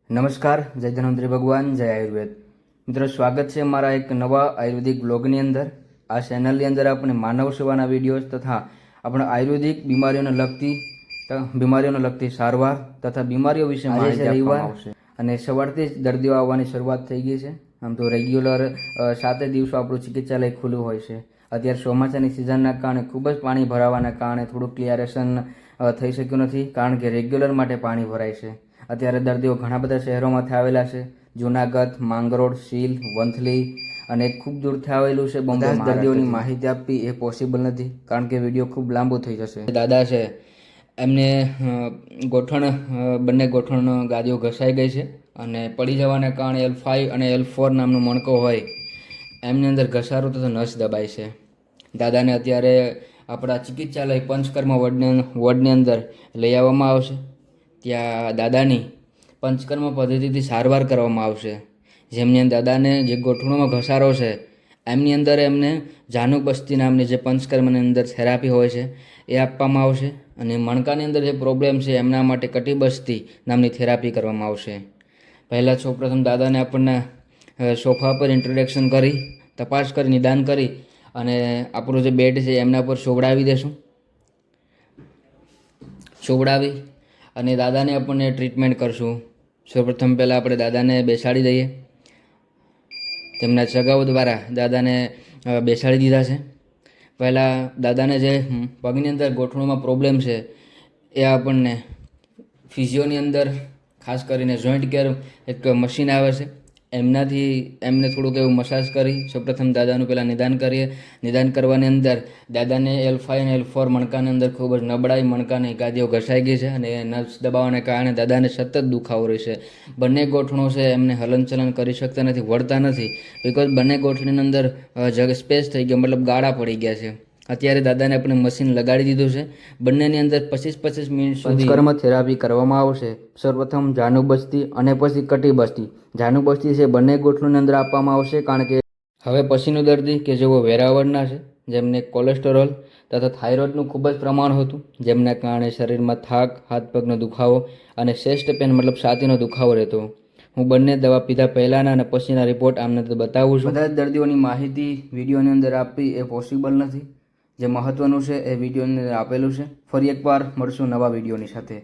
નમસ્કાર, જય ધન્વંતરી ભગવાન, જય આયુર્વેદ. મિત્રો, સ્વાગત છે મારા એક નવા આયુર્વેદિક બ્લોગની અંદર. આ ચેનલની અંદર આપણે માનવ સેવાના વિડીયોઝ તથા આપણા આયુર્વેદિક બીમારીઓને લગતી સારવાર તથા બીમારીઓ વિશે માહિતી આપવામાં આવશે. અને સવારથી જ દર્દીઓ આવવાની શરૂઆત થઈ ગઈ છે. આમ તો રેગ્યુલર 7 દિવસો આપણું ચિકિત્સાલય ખુલ્લું હોય છે. અત્યારે ચોમાસાની સિઝનના કારણે ખૂબ જ પાણી ભરાવાના કારણે થોડું ક્લિયરેશન થઈ શક્યું નથી, કારણ કે રેગ્યુલર માટે પાણી ભરાય છે. અત્યારે દર્દીઓ ઘણા બધા શહેરોમાંથી આવેલા છે. જૂનાગઢ, માંગરોળ, શીલ, વંથલી અને ખૂબ દૂરથી આવેલું છે બોમ્બે. દર્દીઓની માહિતી આપવી એ પોસિબલ નથી, કારણ કે વિડીયો ખૂબ લાંબો થઈ જશે. દાદા છે, એમને બંને ગોઠણ ગાદીઓ ઘસાઈ ગઈ છે અને પડી જવાને કારણે L5 અને L4 નામનો મણકો હોય એમની અંદર ઘસારો તથા નસ દબાય છે. દાદાને અત્યારે આપણા ચિકિત્સાલય પંચકર્મ વોર્ડની અંદર લઈ આવવામાં આવશે. ત્યાં દાદાની પંચકર્મ પદ્ધતિથી સારવાર કરવામાં આવશે. જેમની અંદર દાદાને જે ગોઠણોમાં ઘસારો છે એમની અંદર એમને જાનુક બસ્તી નામની જે પંચકર્મની અંદર થેરાપી હોય છે એ આપવામાં આવશે. અને મણકાની અંદર જે પ્રોબ્લેમ છે એમના માટે કટિબસ્તી નામની થેરાપી કરવામાં આવશે. પહેલાં સૌપ્રથમ દાદાને આપણને સોફા પર ઇન્ટ્રોડક્શન કરી, તપાસ કરી, નિદાન કરી અને આપણું જે બેડ છે એમના પર સોવડાવી દેશું. સોવડાવી અને દાદાને આપણને ટ્રીટમેન્ટ કરશું. સૌપ્રથમ પહેલાં આપણે દાદાને બેસાડી દઈએ. તેમના સગાઓ દ્વારા દાદાને બેસાડી દીધા છે. પહેલાં દાદાને જે પગની અંદર ગોઠણોમાં પ્રોબ્લેમ છે એ આપણને ફિઝિયોની અંદર ખાસ કરીને જોઈન્ટ કેર એક મશીન આવે છે એમનાથી એમને થોડુંક એવું મસાજ કરી સૌપ્રથમ દાદાનું પહેલાં નિદાન કરીએ. નિદાન કરવાની અંદર દાદાને L5 અને L4 મણકાની અંદર ખૂબ જ નબળાઈ, મણકાની ગાદીઓ ઘસાઈ ગઈ છે અને નસ દબાવવાને કારણે દાદાને સતત દુખાવો રહેશે. બંને ગોઠણો છે એમને હલનચલન કરી શકતા નથી, વળતા નથી, બિકોઝ બંને ગોઠણીની અંદર સ્પેસ થઈ ગયો, મતલબ ગાળા પડી ગયા છે. અત્યારે દાદાને આપણે મશીન લગાડી દીધું છે. બંનેની અંદર 25-25 મિનિટ સુધી કર્મ થેરાપી કરવામાં આવશે. સર્વપ્રથમ જાનુક બસ્તી અને પછી કટિબસ્તી. જાનુક બસ્તી છે બંને ગોઠણોની અંદર આપવામાં આવશે, કારણ કે હવે પછીનું દર્દી કે જેઓ વેરાવળના છે, જેમને કોલેસ્ટેરોલ તથા થાઇરોઇડનું ખૂબ જ પ્રમાણ હતું, જેમના કારણે શરીરમાં થાક, હાથ પગનો દુખાવો અને ચેસ્ટ પેન મતલબ છાતીનો દુખાવો રહેતો. હું બંને દવા પીધા પહેલાંના અને પછીના રિપોર્ટ આમને બતાવું છું. બધા જ દર્દીઓની માહિતી વિડીયોની અંદર આપવી એ પોસિબલ નથી. જે મહત્વનું છે એ વિડીયોની અંદર આપેલું છે. ફરી એકવાર મળશું નવા વિડીયોની સાથે.